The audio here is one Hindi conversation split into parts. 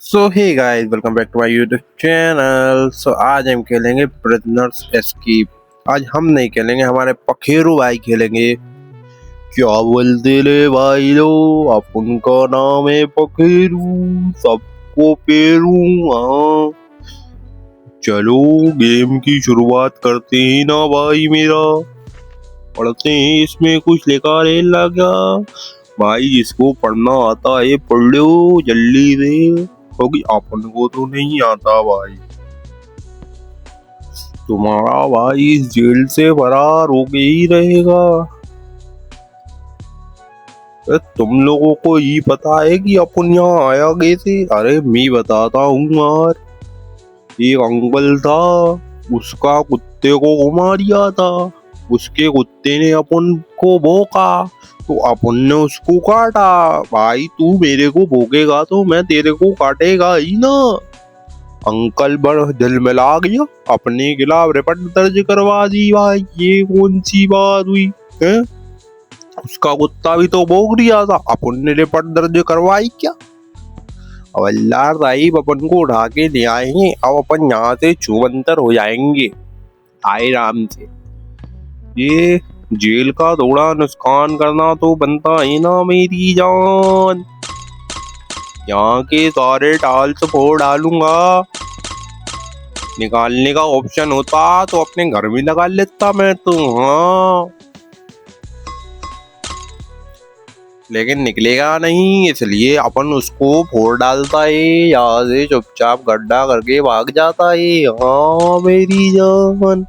So hey guys, welcome back to my YouTube channel. आज हम खेलेंगे प्रिजनर्स एस्केप। आज हम नहीं खेलेंगे, हमारे पखेरु भाई खेलेंगे। क्या बोलते ले भाई लो, अपन का नाम है पखेरु, सबको पेरू। हाँ चलो गेम की शुरुआत करते हैं ना भाई मेरा। पढ़ते हैं, इसमें कुछ लिखा रहे लगा भाई। जिसको पढ़ना आता है पढ़ लो जल्दी से, क्योंकि अपन को तो नहीं आता भाई। तुम्हारा भाई इस जेल से फरार होके ही रहेगा। तुम लोगों को ये पता है कि अपन यहाँ आया कैसे? अरे मैं बताता हूँ यार। एक अंकल था, उसका कुत्ते को घुमा दिया था। उसके कुत्ते ने अपन को भौंका तो अपन ने उसको काटा। भाई तू मेरे को भोगेगा तो मैं तेरे को काटेगा ही ना। अंकल बड़ दिल में ला गया, अपने खिलाफ रिपोर्ट दर्ज करवा दी। भाई ये कौन सी बात हुई है? उसका कुत्ता भी तो भोग दिया था, अपन ने रिपोर्ट दर्ज करवाई क्या? अब अल्लाह साहिब अपन को उठा के ले आएंगे। अब अपन यहाँ से छूमंतर हो जाएंगे आए राम से। ये जेल का थोड़ा नुकसान करना तो बनता है ना मेरी जान। यहाँ के सारे टाल्स फोड़ डालूंगा। निकालने का ऑप्शन होता तो अपने घर में लगा लेता मैं तो। हाँ लेकिन निकलेगा नहीं, इसलिए अपन उसको फोड़ डालता है। यहाँ से चुपचाप गड्ढा करके भाग जाता है। हाँ मेरी जान,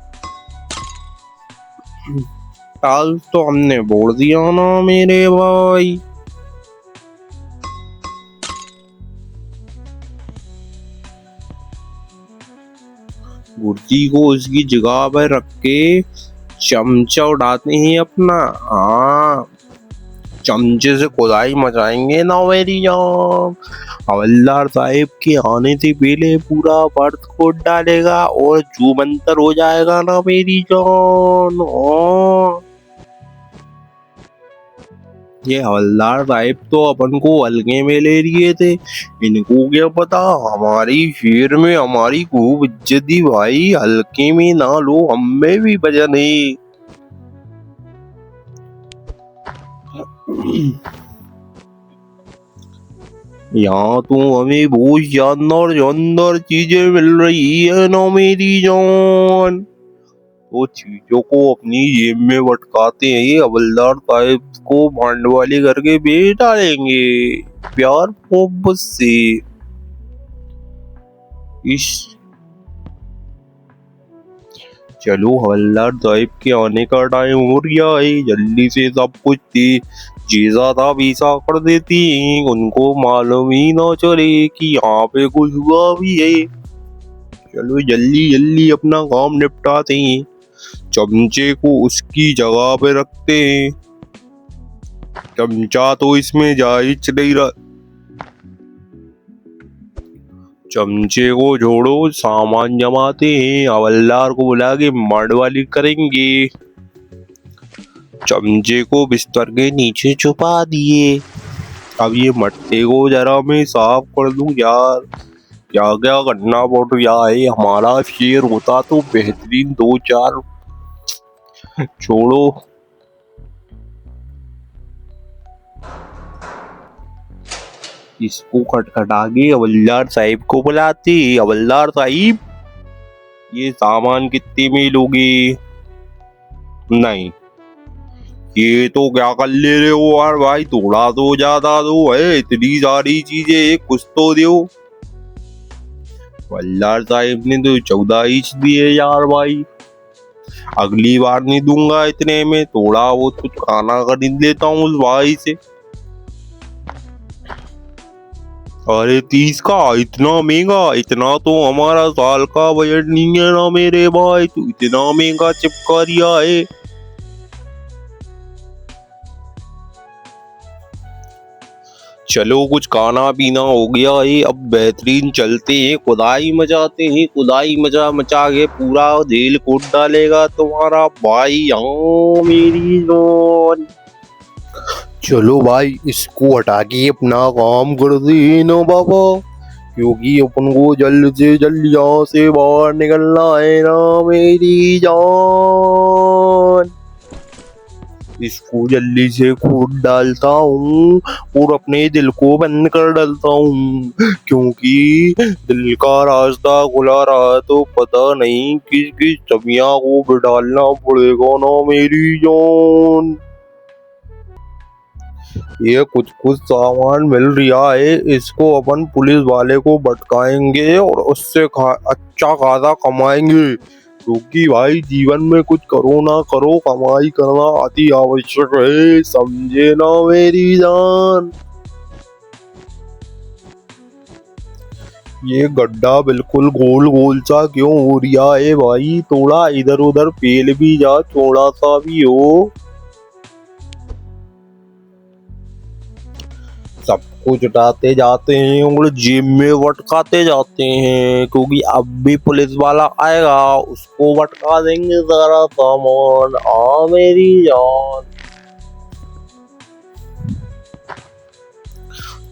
टाल तो हमने बोल दिया ना मेरे भाई। गुर्जी को उसकी जगह पर रख के चमचा उड़ाते हैं अपना। हाँ चमचे से खुदाई मचाएंगे ना मेरी जान। हवलदार साहिब के आने से पहले पूरा बर्थ खोद डालेगा और जूमंतर हो जाएगा ना मेरी जान। ये हवलदार साहिब तो अपन को हल्के में ले लिए थे, इनको क्या पता हमारी शहर में हमारी खूब इज्जती। भाई हल्के में ना लो, हमें भी वजन है। यहाँ तो हमें बहुत शानदार शानदार चीजें मिल रही है ना मेरी जान। तो चीजों को अपनी जेब में भटकाते हैं, हवलदार साहब को भांड वाले करके बेच डालेंगे प्यार मोहब्बत से। इस चलो हवलदार साहब के आने का टाइम हो गया है, जल्दी से सब कुछ जैसा था वैसा कर देती हैं। उनको मालूम ही ना चले कि यहाँ पे कुछ हुआ भी है। चलो जल्दी जल्दी अपना काम निपटाते हैं। चमचे को उसकी जगह पे रखते हैं। चमचा तो इसमें जा ही नहीं रहा। चमचे को जोड़ो, सामान जमाते हैं। हवलदार को बुला के मर्डवाली करेंगे। चमचे को बिस्तर के नीचे छुपा दिए। अब ये मट्टे को जरा मैं साफ कर दूं यार। क्या क्या करना पड़ रहा है। हमारा शेर होता तो बेहतरीन दो चार। छोड़ो, इसको खटखटा के हवलदार साहिब को बुलाते। हवलदार साहिब, ये सामान कितने में लोगे? नहीं, ये तो क्या कर ले रहे हो यार भाई, थोड़ा तो ज्यादा दो है। इतनी सारी चीजें कुछ तो दो। हवलदार साहिब ने तो 14 इंच दिए यार भाई। अगली बार नहीं दूंगा इतने में, थोड़ा वो कुछ खाना खरीद लेता हूँ उस भाई से। अरे 30 का इतना महंगा? इतना तो हमारा साल का बजट नहीं है ना मेरे भाई, तू इतना महंगा चिपका दिया है। चलो कुछ खाना पीना हो गया है, अब बेहतरीन चलते हैं, खुदाई मचाते हैं। खुदाई मचा मचा के पूरा जेल कूद डालेगा तुम्हारा भाई। हाँ मेरी जान, चलो भाई इसको हटा के अपना काम कर दे ना बाबा। क्योंकि अपन को जल्द से जल्द यहाँ से बाहर निकलना है ना मेरी जान। इसको जल्दी से खोद डालता हूँ और अपने दिल को बंद कर डालता हूँ, क्योंकि दिल का रास्ता खुला रहा तो पता नहीं किस किस चबिया को भी डालना पड़ेगा ना मेरी जान। ये कुछ कुछ सामान मिल रहा है, इसको अपन पुलिस वाले को भटकाएंगे और उससे अच्छा खासा कमाएंगे, क्योंकि भाई जीवन में कुछ करो ना करो कमाई करना अति आवश्यक है, समझे ना मेरी जान। ये गड्ढा बिल्कुल गोल गोल सा क्यों हो रहा है भाई, थोड़ा इधर उधर फैल भी जा, थोड़ा सा भी हो। सब कुछ उठाते जाते हैं और जेब में वटकाते जाते हैं, क्योंकि अब भी पुलिस वाला आएगा उसको वटका देंगे सारा सामान। आ मेरी जान।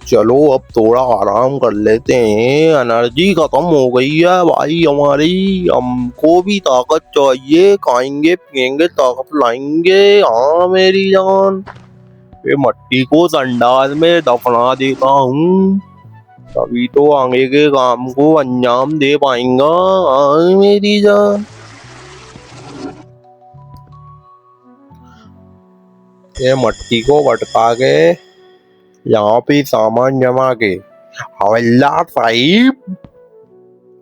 चलो अब थोड़ा आराम कर लेते हैं, एनर्जी खत्म हो गई है भाई हमारी, हमको भी ताकत चाहिए, खाएंगे पिएंगे ताकत लाएंगे। हाँ मेरी जान। ये मट्टी को संडास में दफना देता हूँ, तभी तो आगे के काम को अंजाम दे पाएंगा। हाँ मेरी जान। ये मट्टी को भटका के यहाँ पे सामान जमा के, हवलदार साहिब,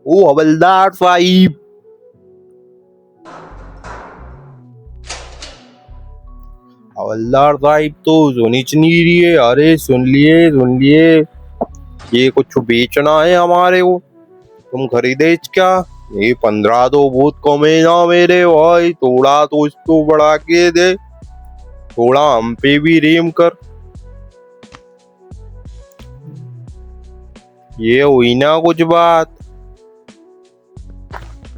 ओ हवलदार साहिब, हवलदार साहिब तो सुनिच नहीं रही है। अरे सुन लिए, ये कुछ बेचना है हमारे को, तुम खरीदे क्या? ये 15 तो बहुत कम है ना मेरे भाई, थोड़ा तो इसको बढ़ा के दे, थोड़ा हम पे भी रेम कर। ये हुई ना कुछ बात,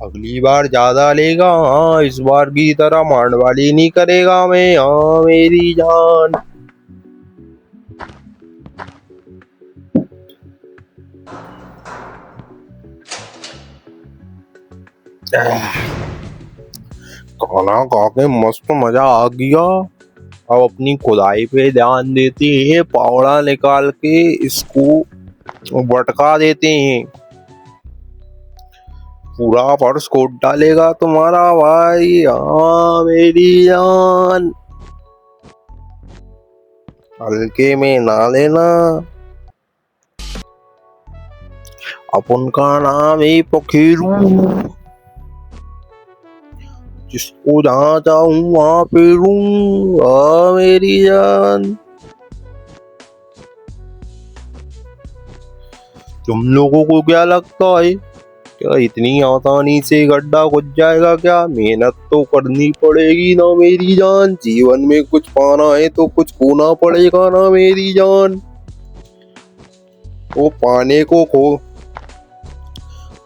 अगली बार ज्यादा लेगा। हाँ इस बार की तरह मांडवाली नहीं करेगा मैं। हाँ मेरी जान। खाना खा के मस्त मजा आ गया। अब अपनी खुदाई पे ध्यान देते हैं, पावड़ा निकाल के इसको भटका देते हैं। पूरा फर्श कोट डालेगा तुम्हारा भाई। हाँ मेरी जान, हल्के में ना लेना। अपन का नाम है पखेरू, जिसको जहाँ चाहूँ वहाँ पेरू। हाँ मेरी जान। तुम लोगों को क्या लगता है, क्या इतनी आसानी से गड्ढा खुद जाएगा क्या? मेहनत तो करनी पड़ेगी ना मेरी जान, जीवन में कुछ पाना है तो कुछ खोना पड़ेगा ना मेरी जान। वो पाने को खो,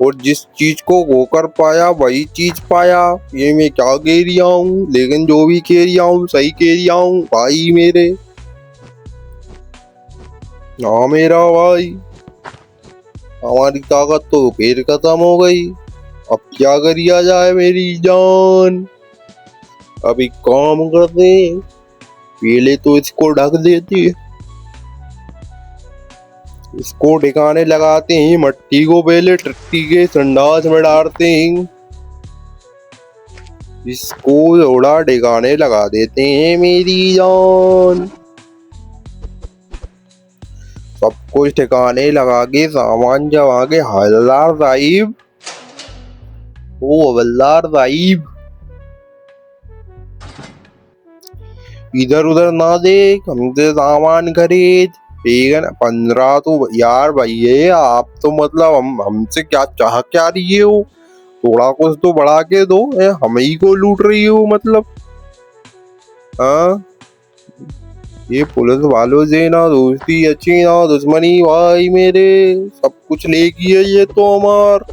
और जिस चीज को खोकर पाया वही चीज पाया। ये मैं क्या कह रहा हूँ, लेकिन जो भी कह रहा हूँ सही कह रहा हूँ भाई मेरे। हाँ मेरा भाई, हमारी ताकत तो फिर खत्म हो गई, अब क्या करिया जाए मेरी जान। अभी काम करते, पहले तो इसको ढक देते, इसको ठिकाने लगाते हैं, मट्टी को पहले टट्टी के संडास में डालते हैं, इसको थोड़ा ठिकाने लगा देते हैं मेरी जान। सब कुछ ठिकाने लगा के सामान जमा के, हवलदार साहिब, ओ हवलदार साहिब, इधर उधर ना देख, हमसे सामान खरीद। ठीक है ना, 15 तो यार भैया आप तो मतलब हमसे क्या चाह क्या रही हो, थोड़ा कुछ तो बढ़ा के दो, हम ही को लूट रही हो मतलब। हाँ ये पुलिस वालों से ना दोस्ती अच्छी ना दुश्मनी भाई मेरे, सब कुछ लेगी है ये तो हमार।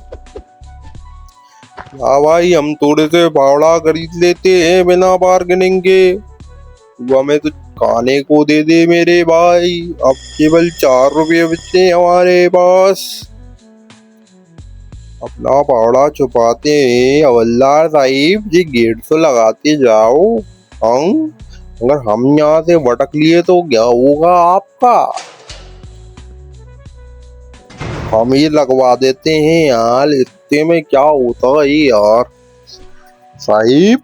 हाँ भाई हम थोड़े से फावड़ा खरीद लेते हैं बिना बार्गेनिंग के, हमें तो खाने को दे दे मेरे भाई। अब केवल 4 रुपये बचे हमारे पास, अपना पावड़ा छुपाते हैं हवलदार साहिब जी, गेट तो लगाते जाओ। हम अगर हम यहाँ से भटक लिए तो क्या होगा आपका? हम ही लगवा देते हैं यार, इतने में क्या होता है यार। साहिब,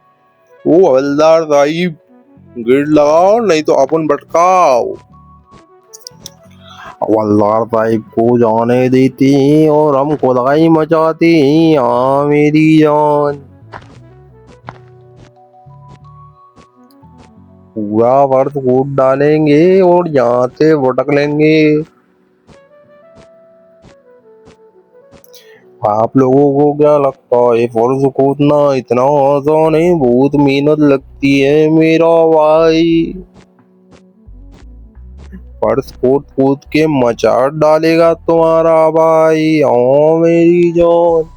ओ हवलदार साहिब, गेट लगाओ नहीं तो अपन भटकाओ। हवलदार साहिब को जाने देते हैं और हम खुदाई मचाते हैं। हाँ मेरी जान, पूरा वर्ष कूद डालेंगे और यहाँ से भटक लेंगे। आप लोगों को क्या लगता है फर्श कूदना इतना आसान है? बहुत मेहनत लगती है मेरा भाई। फर्श कूद कूद के मचाट डालेगा तुम्हारा भाई। हाँ मेरी जान,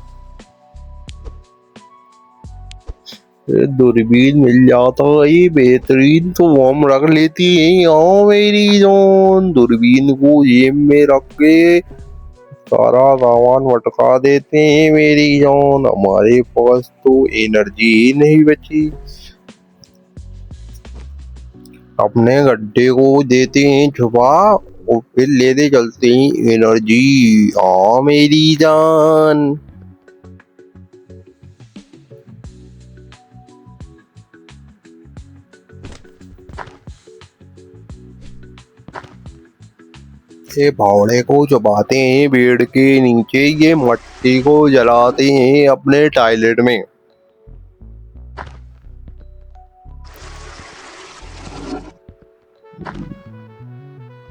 ये दूरबीन मिल जाता है बेहतरीन तो वो हम रख लेती है। हाँ मेरी जान, दूरबीन को जेब में रख के सारा सामान भटका देते हैं मेरी जान। हमारे पास तो एनर्जी ही नहीं बची। अपने गड्ढे को देते हैं छुपा और फिर लेते चलते हैं एनर्जी। हाँ मेरी जान। ये फावड़े को छुपाते हैं पेड़ के नीचे, ये मट्टी को जलाते हैं अपने टॉयलेट में।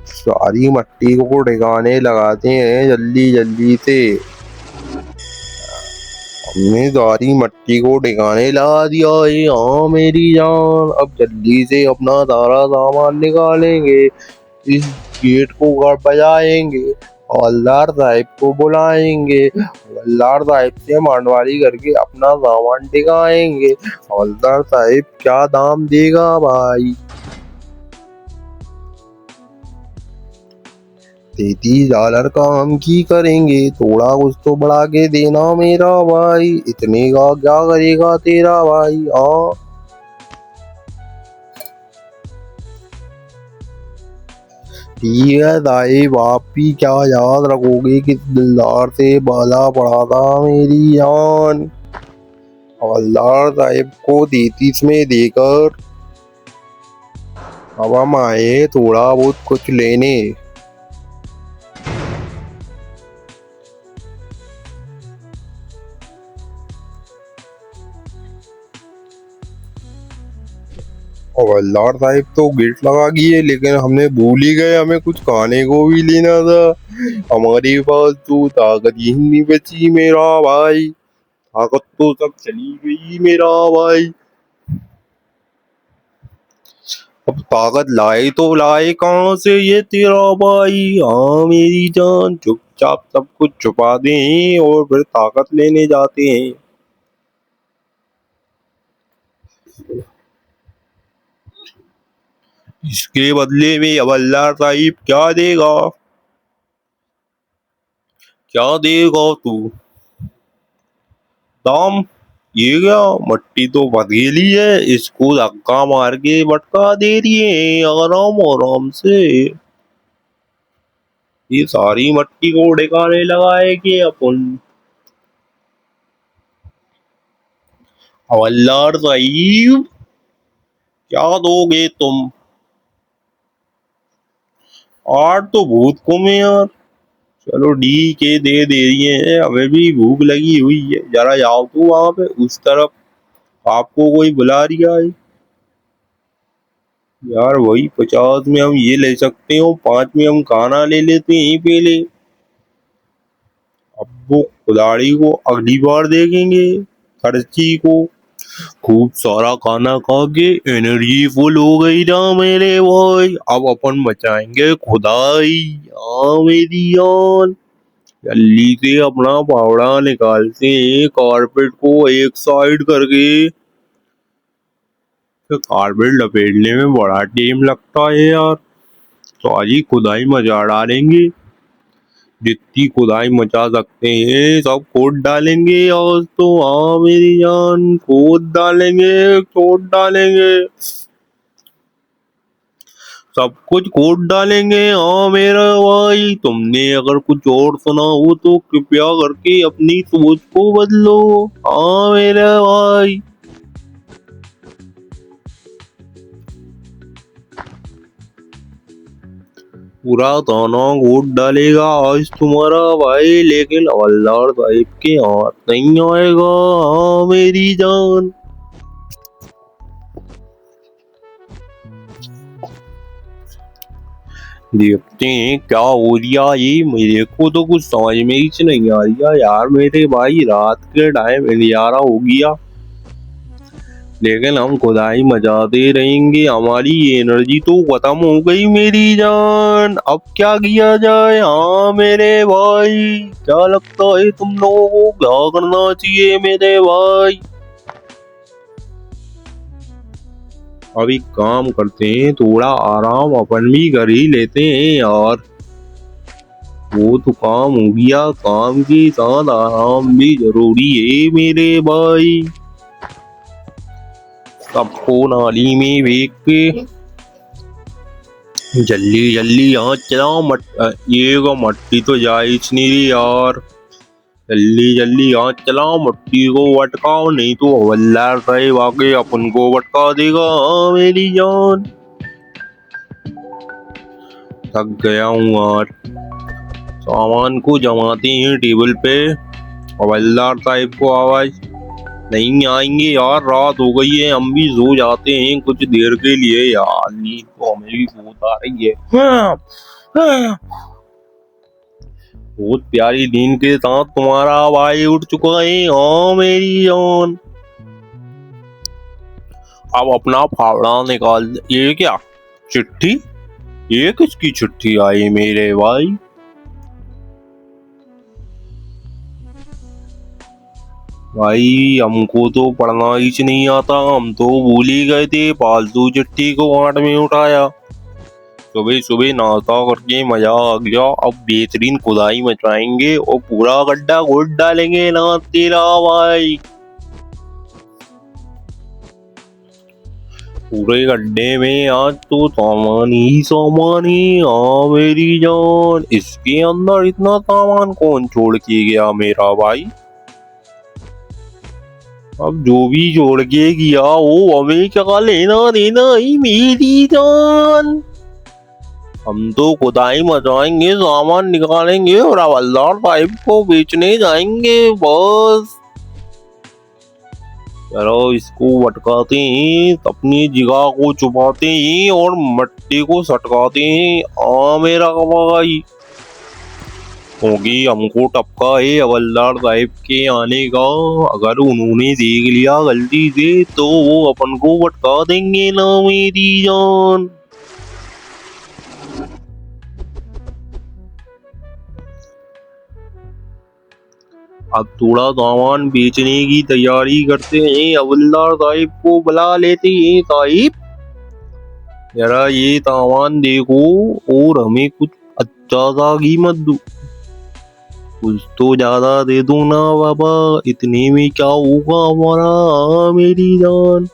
सारी मट्टी को ठिकाने लगाते हैं जल्दी जल्दी से। हमने सारी मट्टी को ठिकाने लगा दिया है। हाँ मेरी जान, अब जल्दी से अपना सारा सामान निकालेंगे, इस गेट को बजाएंगे, हवलदार साहिब को बुलाएंगे, हवलदार साहिब से मांडवारी करके अपना सामान टिकाएंगे। हवलदार साहिब क्या दाम देगा भाई? 33 डॉलर का हम की करेंगे, थोड़ा कुछ तो बढ़ा के देना मेरा भाई। इतने का क्या करेगा तेरा भाई? हाँ ठीक है साहिब, आप भी क्या याद रखोगे कि दिलदार से बाला पड़ा था मेरी जान। हवलदार साहिब को 33 में देकर अब हम आए थोड़ा बहुत कुछ लेने। हवलदार साहिब तो गेट लगा दिए, लेकिन हमने भूल ही गए हमें कुछ खाने को भी लेना था। हमारे पास तो ताकत ही नहीं बची मेरा भाई। ताकत तो सब चली गई मेरा भाई। अब ताकत लाए तो लाए कहाँ से ये तेरा भाई? हाँ मेरी जान, चुपचाप सब कुछ छुपा दें और फिर ताकत लेने जाते हैं। इसके बदले में हवलदार साहिब क्या देगा? क्या देगा तू? दाम? ये क्या, मट्टी तो पथरीली है, इसको धक्का मार के भटका दे रही है आराम आराम से। ये सारी मट्टी को ठिकाने लगाए कि अपन। हवलदार साहिब, क्या दोगे तुम? आठ तो बहुत कम है यार। चलो ठीक है, दे दे रही है, हमें भी भूख लगी हुई है। जरा जाओ तो वहां पे उस तरफ, आपको कोई बुला रहा है। यार वही 50 में हम ये ले सकते हो, 5 में हम खाना ले लेते हैं पहले। अब वो खिलाड़ी को अगली बार देखेंगे, खर्ची को। खूब सारा खाना खा के एनर्जी फुल हो गई ना मेरे भाई। अब अपन मचाएंगे खुदाई। हाँ मेरी जान, जल्दी से अपना फावड़ा निकालते हैं, कारपेट को एक साइड करके। तो कारपेट लपेटने में बड़ा टाइम लगता है यार, तो आज ही खुदाई मचा डालेंगे। जितनी खुदाई मचा सकते हैं सब खोद डालेंगे आज तो। हाँ मेरी जान, खोद डालेंगे, खोद डालेंगे, सब कुछ खोद डालेंगे। हाँ मेरा भाई, तुमने अगर कुछ और सुना हो तो कृपया करके अपनी सोच को बदलो। हाँ मेरा भाई। पूरा थाना खोद डालेगा आज तुम्हारा भाई, लेकिन हवलदार साहिब के हाथ नहीं आएगा। हाँ मेरी जान। देखते हैं क्या हो रिया, ये मेरे को तो कुछ समझ में ही नहीं आ रहा यार मेरे भाई। रात के टाइम अंधियारा हो गया, लेकिन हम खुदाई मचाते रहेंगे, हमारी एनर्जी तो खत्म हो गई मेरी जान। अब क्या किया जाए? हाँ मेरे भाई, क्या लगता है तुम लोगों को क्या करना चाहिए मेरे भाई? अभी काम करते हैं, थोड़ा आराम अपन भी कर ही लेते हैं यार। वो तो काम हो गया, काम के साथ आराम भी जरूरी है मेरे भाई। सबको नाली में फेंक के जल्दी जल्दी यहाँ चलाओ। ये को मट्टी तो जायज नहीं रही यार। जल्दी जल्दी यहाँ चलाओ, मट्टी को अटकाओ, नहीं तो हवलदार साहब आके अपन को अटका देगा। हाँ मेरी जान, थक गया हूँ यार। सामान को जमाते हैं टेबल पे। हवलदार साहब को आवाज, नहीं आएंगे यार, रात हो गई है, हम भी सो जाते हैं कुछ देर के लिए यार, नींद तो हमें भी बहुत आ रही है। हाँ, हाँ। बहुत प्यारी नींद के साथ तुम्हारा भाई उठ चुका है। हाँ मेरी जान, अब अपना फावड़ा निकाल। ये क्या चिट्ठी? ये किसकी चिट्ठी आई मेरे भाई? भाई हमको तो पढ़ना ही नहीं आता, हम तो भूल ही गए थे, फालतू चिट्ठी को आंट में उठाया। सुबह सुबह नाश्ता करके मजा आ गया, अब बेहतरीन खुदाई मचाएंगे और पूरा गड्ढा खोद डालेंगे ना तेरा भाई। पूरे गड्ढे में आज तो सामान ही सामान ही। हाँ मेरी जान, इसके अंदर इतना सामान कौन छोड़ के गया मेरा भाई? अब जो भी जोड़ के गया वो हमें क्या लेना देना ही मेरी जान। हम तो खुदाई मचाएंगे, सामान निकालेंगे और हवलदार साहिब को बेचने जाएंगे बस। चलो इसको भटकाते हैं, अपनी जगह को छुपाते हैं और मट्टी को सटकाते हैं। मेरा भाई, क्योंकि हमको टपका है हवलदार साहिब के आने का। अगर उन्होंने देख लिया गलती से तो वो अपन को भटका देंगे ना मेरी जान। अब थोड़ा सामान बेचने की तैयारी करते हैं, हवलदार साहिब को बुला लेते हैं। साहिब जरा ये सामान देखो और हमें कुछ अच्छा सा कीमत दो, कुछ तो ज्यादा दे दो ना बाबा, इतने में क्या होगा हमारा? हाँ मेरी जान,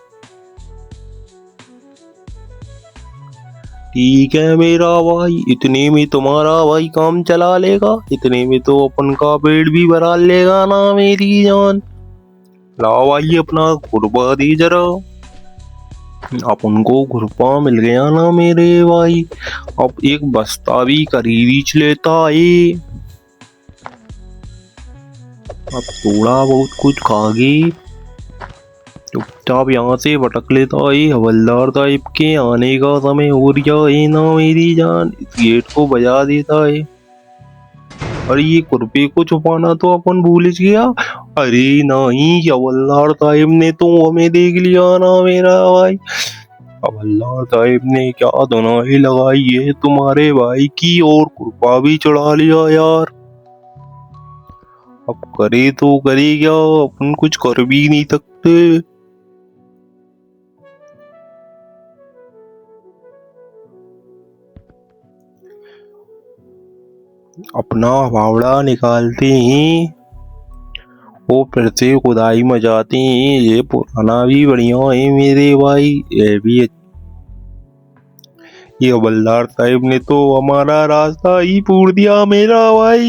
ठीक है मेरा भाई, इतने में तुम्हारा भाई काम चला लेगा, इतने में तो अपन का पेट भी भरा लेगा ना मेरी जान। लाओ भाई अपना खुरपा दी जरा। अपन को खुरपा मिल गया ना मेरे भाई, अब एक बस्ता भी खरीद लेता है। अब थोड़ा बहुत कुछ खा गई, चुपचाप यहाँ से भटक लेता है। हवलदार साहिब के आने का समय हो रहा है ना मेरी जान, इस गेट को बजा देता है। अरे ये कुर्पे को छुपाना तो अपन भूल ही गया। अरे नहीं, हवलदार साहिब ने तो हमें देख लिया ना मेरा भाई। हवलदार साहिब ने क्या धुनाई लगाई है तुम्हारे भाई की, और कुर्पा भी चढ़ा लिया यार। अब करे तो करे क्या, अपन कुछ कर भी नहीं सकते। अपना फावड़ा निकालते ही वो फिर से खुदाई में जाते हैं। ये पुराना भी बढ़िया है मेरे भाई, ये भी ये हवलदार साहब ने तो हमारा रास्ता ही पूर दिया मेरा भाई।